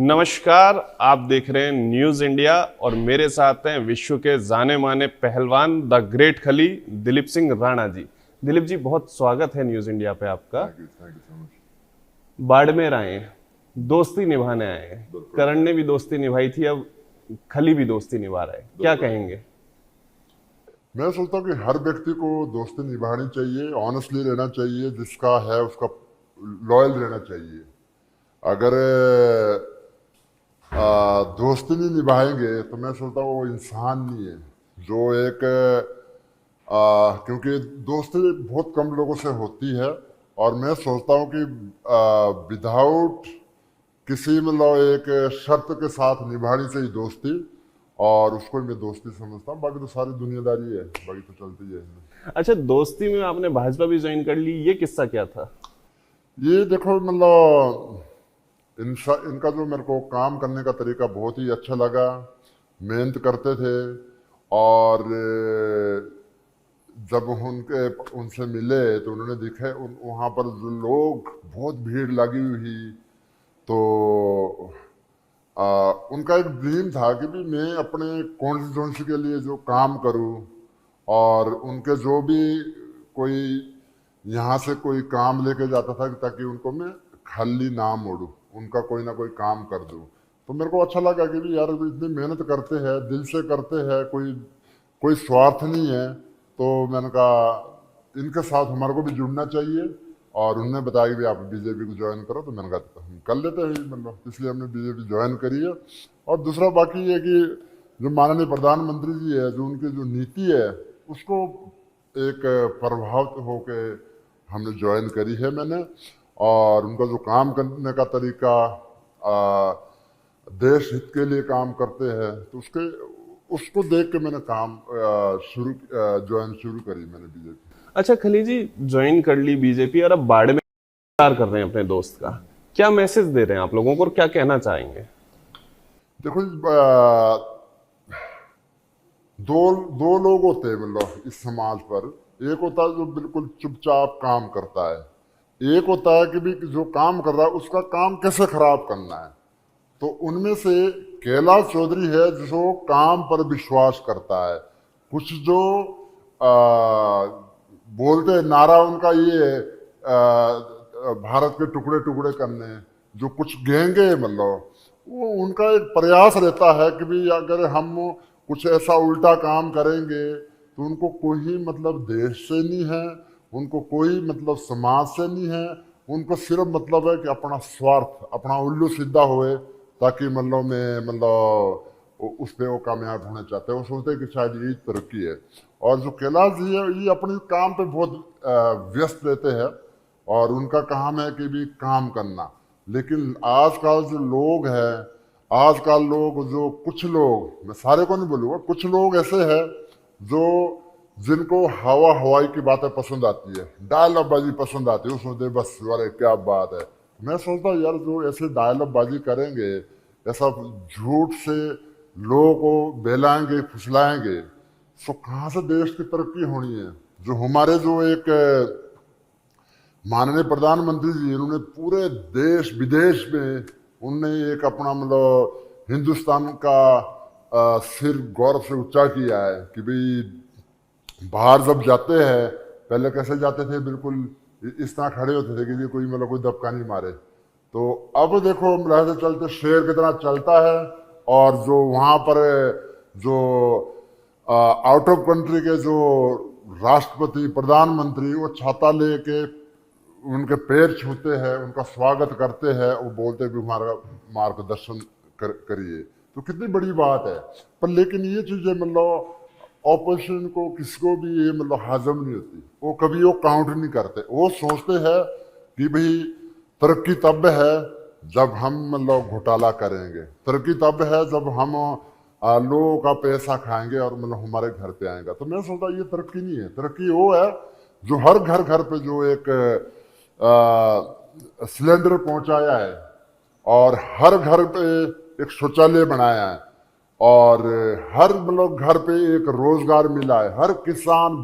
नमस्कार, आप देख रहे हैं न्यूज इंडिया और मेरे साथ हैं विश्व के जाने माने पहलवान द ग्रेट खली दिलीप सिंह राणा जी। दिलीप जी, बहुत स्वागत है न्यूज इंडिया पे आपका। Thank you so much. Barmer आए हैं, दोस्ती निभाने आए हैं। करण ने भी दोस्ती निभाई थी, अब खली भी दोस्ती निभा रहा है, क्या कहेंगे? मैं सोचता हूँ कि हर व्यक्ति को दोस्ती निभानी चाहिए, ऑनेस्टली रहना चाहिए, जिसका है उसका लॉयल रहना चाहिए। अगर दोस्ती नहीं निभाएंगे तो मैं सोचता हूँ वो इंसान नहीं है जो एक क्योंकि दोस्ती बहुत कम लोगों से होती है और मैं सोचता हूँ कि विदाउट किसी मतलब एक शर्त के साथ निभानी चाहिए दोस्ती, और उसको मैं दोस्ती समझता हूँ। बाकी तो सारी दुनियादारी है, बाकी तो चलती है। अच्छा, दोस्ती में आपने भाजपा भी ज्वाइन कर ली, ये किस्सा क्या था? ये देखो मतलब इनका जो मेरे को काम करने का तरीका बहुत ही अच्छा लगा। मेहनत करते थे और जब उनसे मिले तो उन्होंने दिखे वहाँ पर जो लोग बहुत भीड़ लगी हुई, तो उनका एक ड्रीम था कि भी मैं अपने कॉन्स्टिट्यूंसी के लिए जो काम करूं, और उनके जो भी कोई यहाँ से कोई काम लेके जाता था ताकि उनको मैं खाली ना मोड़ूं, उनका कोई ना कोई काम कर दूं। तो मेरे को अच्छा लगा कि भी यार इतनी मेहनत करते हैं, दिल से करते हैं, कोई कोई स्वार्थ नहीं है। तो मैंने कहा इनके साथ हमारे को भी जुड़ना चाहिए, और उन्होंने बताया कि भी आप बीजेपी को ज्वाइन करो। तो मैंने कहा हम कर लेते हैं, मतलब इसलिए हमने बीजेपी ज्वाइन करी है। और दूसरा बाकी ये कि जो माननीय प्रधानमंत्री जी है, जो उनकी जो नीति है उसको एक प्रभावित होके हमने ज्वाइन करी है मैंने। और उनका जो काम करने का तरीका, देश हित के लिए काम करते हैं, तो उसको देख के मैंने काम ज्वाइन शुरू करी मैंने बीजेपी। अच्छा खली जी, ज्वाइन कर ली बीजेपी और अब बाड़मेर कर रहे हैं अपने दोस्त का, क्या मैसेज दे रहे हैं आप लोगों को और क्या कहना चाहेंगे? देखो दो दो लोग होते हैं मतलब इस समाज पर। एक होता है जो बिल्कुल चुपचाप काम करता है, एक होता है कि भी जो काम कर रहा है उसका काम कैसे खराब करना है। तो उनमें से कैलाश चौधरी है जो काम पर विश्वास करता है। कुछ जो बोलते हैं नारा उनका ये है, भारत के टुकड़े टुकड़े करने, जो कुछ गैंगे मतलब वो उनका एक प्रयास रहता है कि भी अगर हम कुछ ऐसा उल्टा काम करेंगे तो उनको कोई मतलब देश से नहीं है, उनको कोई मतलब समाज से नहीं है, उनको सिर्फ मतलब है कि अपना स्वार्थ, अपना उल्लू सीधा होए, ताकि मतलब मैं मतलब उस पर वो कामयाब होना चाहते हैं। वो सोचते हैं कि शायद यही तरक्की है। और जो कैलाश जी है ये अपने काम पे बहुत व्यस्त रहते हैं, और उनका काम है कि भी काम करना। लेकिन आजकल जो लोग हैं, आजकल लोग जो कुछ लोग, मैं सारे को नहीं बोलूँगा, कुछ लोग ऐसे हैं जो जिनको हवा हवाई की बातें पसंद आती है, डायलॉग बाजी पसंद आती है, वो सोचते हैं बस अरे क्या बात है। मैं सोचता हूँ यार जो ऐसे डायलॉग बाजी करेंगे, ऐसा झूठ से लोगों को बहलाएंगे फुसलाएंगे, तो कहाँ से देश की तरक्की होनी है। जो हमारे जो एक माननीय प्रधानमंत्री जी, इन्होंने पूरे देश विदेश में उनने एक अपना मतलब हिंदुस्तान का सिर गौरव से ऊंचा किया है कि भाई बाहर जब जाते हैं, पहले कैसे जाते थे, बिल्कुल इस तरह खड़े होते थे कि कोई मतलब कोई दबका नहीं मारे। तो अब देखो रहते चलते शेर की तरह चलता है। और जो वहाँ पर जो आउट ऑफ कंट्री के जो राष्ट्रपति प्रधानमंत्री, वो छाता लेके उनके पैर छूते हैं, उनका स्वागत करते हैं, वो बोलते हैं भी हमारा मार्गदर्शन करिए। तो कितनी बड़ी बात है। पर लेकिन ये चीजें मतलब ऑपोजिशन को किसको भी ये मतलब हाजम नहीं होती, वो कभी वो काउंट नहीं करते। वो सोचते हैं कि भाई तरक्की तब है जब हम मतलब घोटाला करेंगे, तरक्की तब है जब हम लोगों का पैसा खाएंगे और मतलब हमारे घर पे आएगा। तो मैं सोचता ये तरक्की नहीं है। तरक्की वो है जो हर घर घर पे जो एक सिलेंडर पहुंचाया है, और हर घर पे एक शौचालय बनाया है, और हर मतलब घर पे एक रोजगार मिला है, हर किसान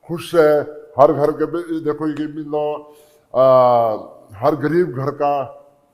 खुश है, हर घर के पे देखो ये मतलब हर गरीब घर का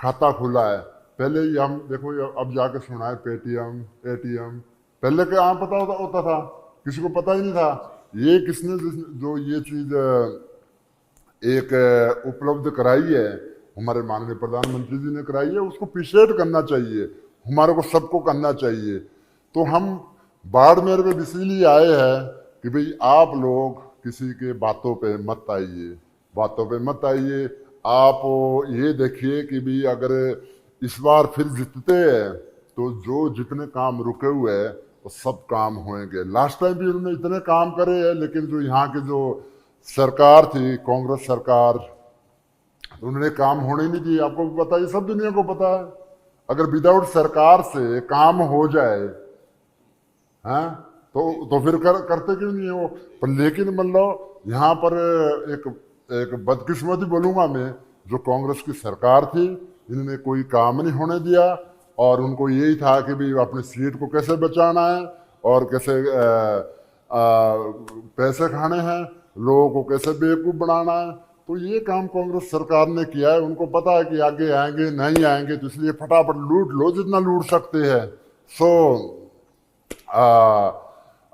खाता खुला है। पहले ही हम देखो अब जाके सुना है पेटीएम एटीएम, पहले क्या पता होता था, किसी को पता ही नहीं था। ये किसने जो ये चीज एक उपलब्ध कराई है, हमारे माननीय प्रधानमंत्री जी ने कराई है, उसको अप्रिशिएट करना चाहिए, हमारे को सबको करना चाहिए। तो हम बाड़मेर में इसीलिए आए हैं कि भाई आप लोग किसी के बातों पे मत आइए, बातों पे मत आइए। आप ये देखिए कि भी अगर इस बार फिर जीतते हैं तो जो जितने काम रुके हुए हैं वो सब काम होंगे। लास्ट टाइम भी उन्होंने इतने काम करे हैं, लेकिन जो यहाँ की जो सरकार थी कांग्रेस सरकार, तो उन्होंने काम होने नहीं दिए। आपको भी पता है, सब दुनिया को पता है, अगर विदाउट सरकार से काम हो जाए हैं तो फिर करते क्यों नहीं हो। पर लेकिन मतलब यहाँ पर एक बदकिस्मती बोलूंगा मैं, जो कांग्रेस की सरकार थी, इन्होंने कोई काम नहीं होने दिया, और उनको यही था कि भी अपनी सीट को कैसे बचाना है और कैसे पैसे खाने हैं, लोगों को कैसे बेवकूफ बनाना है। तो ये काम कांग्रेस सरकार ने किया है। उनको पता है कि आगे आएंगे नहीं आएंगे, तो इसलिए फटाफट लूट लो जितना लूट सकते हैं। सो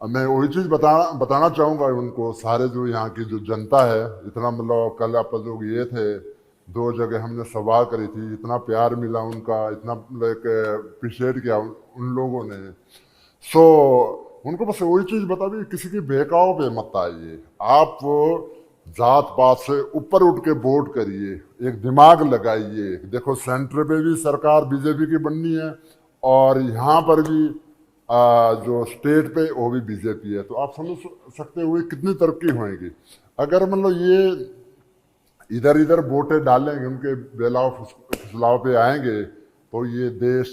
मैं वही चीज बताना चाहूंगा उनको, सारे जो यहाँ की जो जनता है, इतना मतलब कल आप लोग ये थे, 2 जगह हमने सभा करी थी, इतना प्यार मिला उनका, इतना मतलब एक अप्रिशिएट किया उन लोगों ने। सो उनको बस वही चीज बता दी, किसी की बहकाव पे मत आइए, आप जात पात से ऊपर उठ के वोट करिए, एक दिमाग लगाइए। देखो सेंटर पे भी सरकार बीजेपी की बननी है, और यहाँ पर भी जो स्टेट पे वो भी बीजेपी है। तो आप समझ सकते हुए कितनी तरक्की होएगी। अगर मतलब ये इधर इधर वोटें डालेंगे, उनके बेलाव फुसलाव पे आएंगे, तो ये देश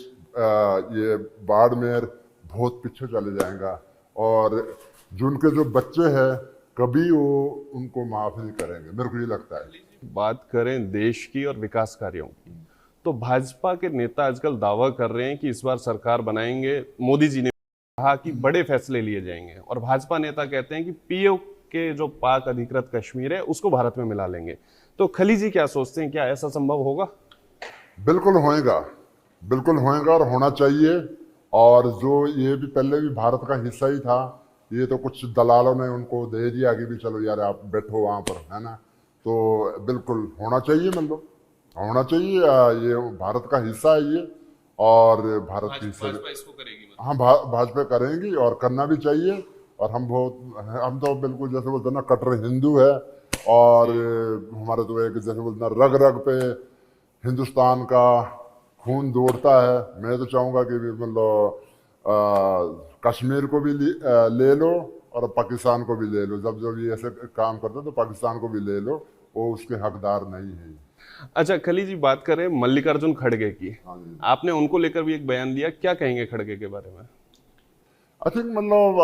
ये बाड़मेर बहुत पीछे चले जाएगा, और जो उनके जो बच्चे हैं कभी वो उनको माफ नहीं करेंगे, मेरे को ये लगता है। बात करें देश की और विकास कार्यों की, तो भाजपा के नेता आजकल दावा कर रहे हैं कि इस बार सरकार बनाएंगे। मोदी जी ने कहा कि बड़े फैसले लिए जाएंगे, और भाजपा नेता कहते हैं कि पीओ के जो पाक अधिकृत कश्मीर है उसको भारत में मिला लेंगे। तो खली जी क्या सोचते हैं, क्या ऐसा संभव होगा? बिल्कुल होएगा, बिल्कुल होएगा और होना चाहिए। और जो ये भी पहले भी भारत का हिस्सा ही था, ये तो कुछ दलालों ने उनको दे दिया कि भी चलो यार आप बैठो वहां पर, है ना। तो बिल्कुल होना चाहिए, मतलब होना चाहिए। ये भारत का हिस्सा है ये, और भारत की इसको करेगी, हाँ भाजपा करेंगी और करना भी चाहिए। और हम तो बिल्कुल जैसे बोलते हैं ना कट्टर हिंदू है, और हमारे तो एक जैसे बोलते हैं रग रग पे हिंदुस्तान का खून दौड़ता है। मैं तो चाहूँगा कि मतलब कश्मीर को भी ले लो और पाकिस्तान को भी ले लो। जब जब ये ऐसे काम करते हैं तो पाकिस्तान को भी ले लो, वो उसके हकदार नहीं है। अच्छा खली जी, बात करें मल्लिकार्जुन खड़गे की, हाँ जी। आपने उनको लेकर भी एक बयान दिया, क्या कहेंगे खड़गे के बारे में? आई थिंक मतलब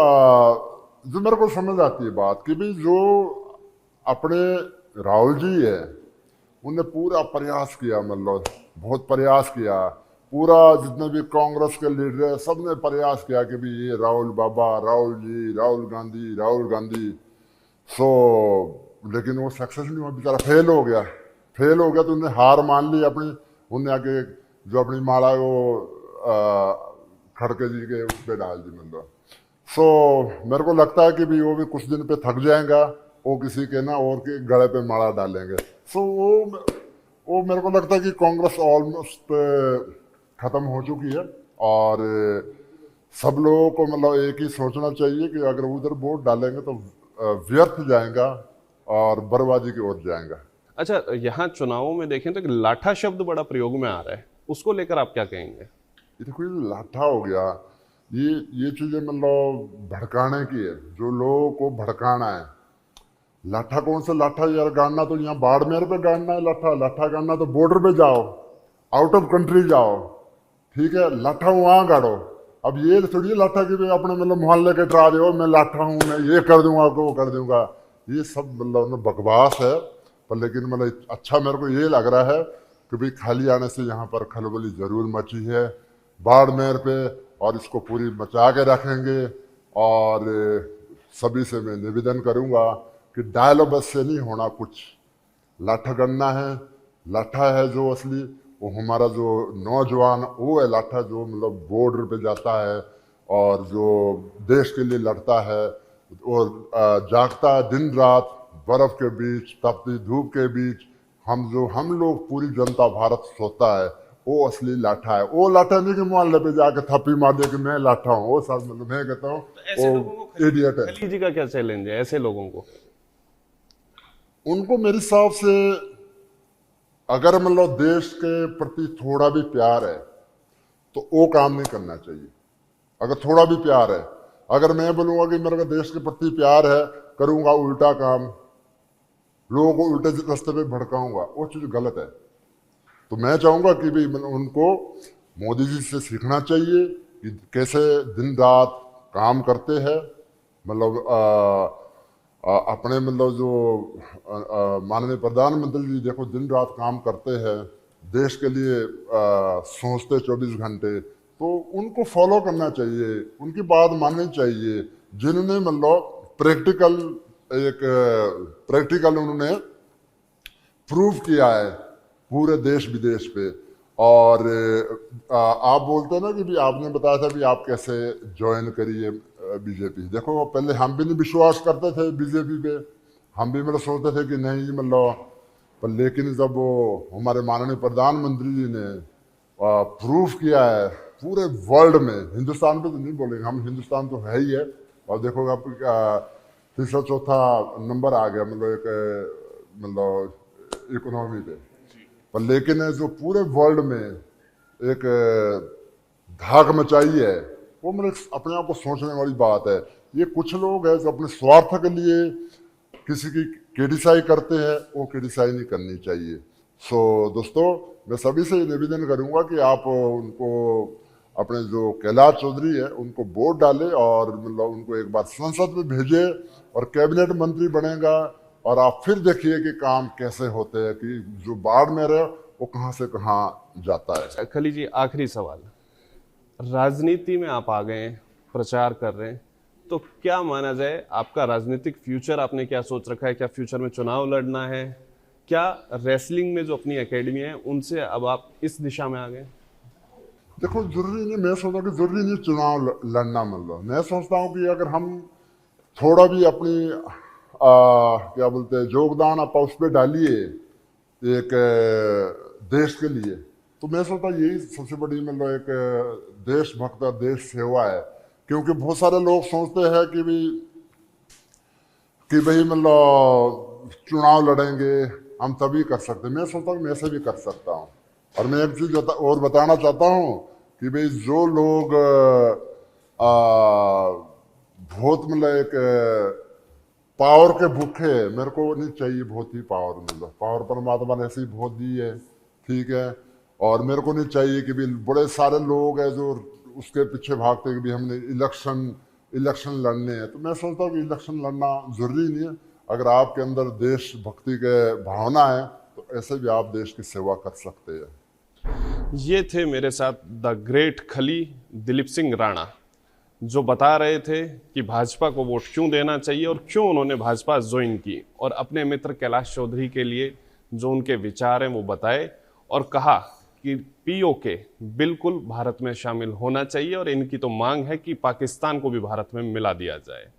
जो मेरे को समझ आती है बात कि भाई जो अपने राहुल जी है, उनने पूरा प्रयास किया, मतलब बहुत प्रयास किया। पूरा जितने भी कांग्रेस के लीडर है सब ने प्रयास किया कि भी ये राहुल बाबा, राहुल जी, राहुल गांधी। सो लेकिन वो सक्सेस नहीं हुआ, बेचारा फेल हो गया। तो उन्हें हार मान ली अपनी। उन्हें आगे जो अपनी माला वो खड़गे जी के उस पर डाल दी, मतलब। सो मेरे को लगता है कि भी वो भी कुछ दिन पे थक जाएगा, वो किसी के ना और के गले पे माला डालेंगे। सो वो मेरे को लगता है कि कांग्रेस ऑलमोस्ट खत्म हो चुकी है, और सब लोगों को मतलब एक ही सोचना चाहिए कि अगर उधर वोट डालेंगे तो व्यर्थ जाएगा और बर्बादी की ओर जाएगा। अच्छा, यहाँ चुनावों में देखें तो एक लाठा शब्द बड़ा प्रयोग में आ रहा है, उसको लेकर आप क्या कहेंगे? ये तो कोई लाठा हो गया, ये चीजें मतलब भड़काने की है, जो लोगों को भड़काना है। लाठा कौन सा लाठा यार, गाड़ना तो यहाँ बाड़मेर पे गाड़ना है लाठा गाड़ना तो बॉर्डर पे जाओ, आउट ऑफ कंट्री जाओ, ठीक है, लाठा वहां गाड़ो। अब ये थोड़ी लाठा कि अपने मतलब मोहल्ले के ट्रा रहे हो, मैं लाठा हूँ, मैं ये कर दूंगा वो कर दूंगा, ये सब मतलब बकवास है। पर लेकिन मतलब अच्छा मेरे को ये लग रहा है कि भाई खाली आने से यहाँ पर खलबली जरूर मची है बाड़मेर पे, और इसको पूरी बचा के रखेंगे। और सभी से मैं निवेदन करूंगा कि डायलॉग बस से नहीं होना, कुछ लाठा गणना है, लाठा है जो असली, वो हमारा जो नौजवान वो है लाठा जो मतलब बॉर्डर पे जाता है और जो देश के लिए लड़ता है और जागता है दिन रात बर्फ के बीच तपती धूप के बीच। हम लोग पूरी जनता भारत सोता है, वो असली लाठा है। वो लाठा नहीं कि मोहल्ले पे जाके थप्पी मार दे कि मैं लाठा हूँ, वो सब मतलब मैं कहता हूँ वो इडियट है। खली जी का क्या चैलेंज है ऐसे लोगों को? उनको मेरे हिसाब से अगर मतलब देश के प्रति थोड़ा भी प्यार है तो वो काम नहीं करना चाहिए। अगर थोड़ा भी प्यार है, अगर मैं बोलूंगा कि मेरे को देश के प्रति प्यार है, करूंगा उल्टा काम, लोगों को उल्टे रास्ते पे भड़काऊंगा, वो चीज गलत है। तो मैं चाहूंगा कि भी मतलब उनको मोदी जी से सीखना चाहिए कि कैसे दिन रात काम करते हैं। मतलब अपने मतलब जो माननीय प्रधानमंत्री जी देखो दिन रात काम करते हैं, देश के लिए सोचते 24 घंटे। तो उनको फॉलो करना चाहिए, उनकी बात माननी चाहिए, जिन्होंने मतलब प्रैक्टिकल उन्होंने प्रूव किया है पूरे देश विदेश पे। और आप बोलते हैं ना कि भी आपने बताया था भी आप कैसे ज्वाइन करिए बीजेपी। देखो पहले हम भी नहीं विश्वास करते थे बीजेपी पे, हम भी मतलब सोचते थे कि नहीं मतलब, पर लेकिन जब वो हमारे माननीय प्रधानमंत्री जी ने प्रूफ किया है पूरे वर्ल्ड में, हिंदुस्तान पे तो नहीं बोलेंगे, हम हिंदुस्तान तो है ही है। और देखो आप तीसरा चौथा नंबर आ गया मतलब एक मतलब इकोनॉमी पे, पर लेकिन जो पूरे वर्ल्ड में एक धाक मचाई है वो मेरे अपने आप को सोचने वाली बात है। ये कुछ लोग हैं जो अपने स्वार्थ के लिए किसी की क्रिटिसाइज करते हैं, वो क्रिटिसाइज नहीं करनी चाहिए। सो दोस्तों मैं सभी से निवेदन करूंगा कि आप उनको अपने जो कैलाश चौधरी है उनको वोट डालें और मतलब उनको एक बार संसद में भेजे और कैबिनेट मंत्री बनेगा और आप फिर देखिए कि काम कैसे होते हैं कि जो बाढ़ में रहे वो कहाँ से कहाँ जाता है। खली जी आखिरी सवाल, राजनीति में आप आ गए हैं, प्रचार कर रहे हैं, तो क्या माना जाए आपका राजनीतिक फ्यूचर? आपने क्या सोच रखा है? क्या फ्यूचर में चुनाव लड़ना है? क्या रेसलिंग में जो अपनी एकेडमी है उनसे अब आप इस दिशा में आ गए? देखो जरूरी नहीं, मैं सोचता हूँ कि जरूरी नहीं चुनाव लड़ना, मतलब मैं सोचता हूँ कि अगर हम थोड़ा भी अपनी क्या बोलते हैं योगदान आप उस पर डालिए एक देश के लिए, तो मैं सोचता हूँ यही सबसे बड़ी मतलब एक देशभक्त देश सेवा है। क्योंकि बहुत सारे लोग सोचते हैं कि भाई मतलब चुनाव लड़ेंगे हम तभी कर सकते, मैं सोचता हूँ मैं ऐसे भी कर सकता हूँ। और मैं एक चीज और बताना चाहता हूँ कि भाई जो लोग बहुत मतलब एक पावर के भूखे, मेरे को नहीं चाहिए बहुत ही पावर, मतलब पावर परमात्मा ने ऐसे ही बहुत दी है, ठीक है। और मेरे को नहीं चाहिए कि भी बड़े सारे लोग हैं जो उसके पीछे भागते कि भी हमने इलेक्शन लड़ने हैं। तो मैं सोचता हूँ कि इलेक्शन लड़ना जरूरी नहीं है। अगर आपके अंदर देशभक्ति के भावना है तो ऐसे भी आप देश की सेवा कर सकते हैं। ये थे मेरे साथ द ग्रेट खली दिलीप सिंह राणा, जो बता रहे थे कि भाजपा को वोट क्यों देना चाहिए और क्यों उन्होंने भाजपा ज्वाइन की, और अपने मित्र कैलाश चौधरी के लिए जो उनके विचार हैं वो बताए और कहा कि पीओके बिल्कुल भारत में शामिल होना चाहिए और इनकी तो मांग है कि पाकिस्तान को भी भारत में मिला दिया जाए।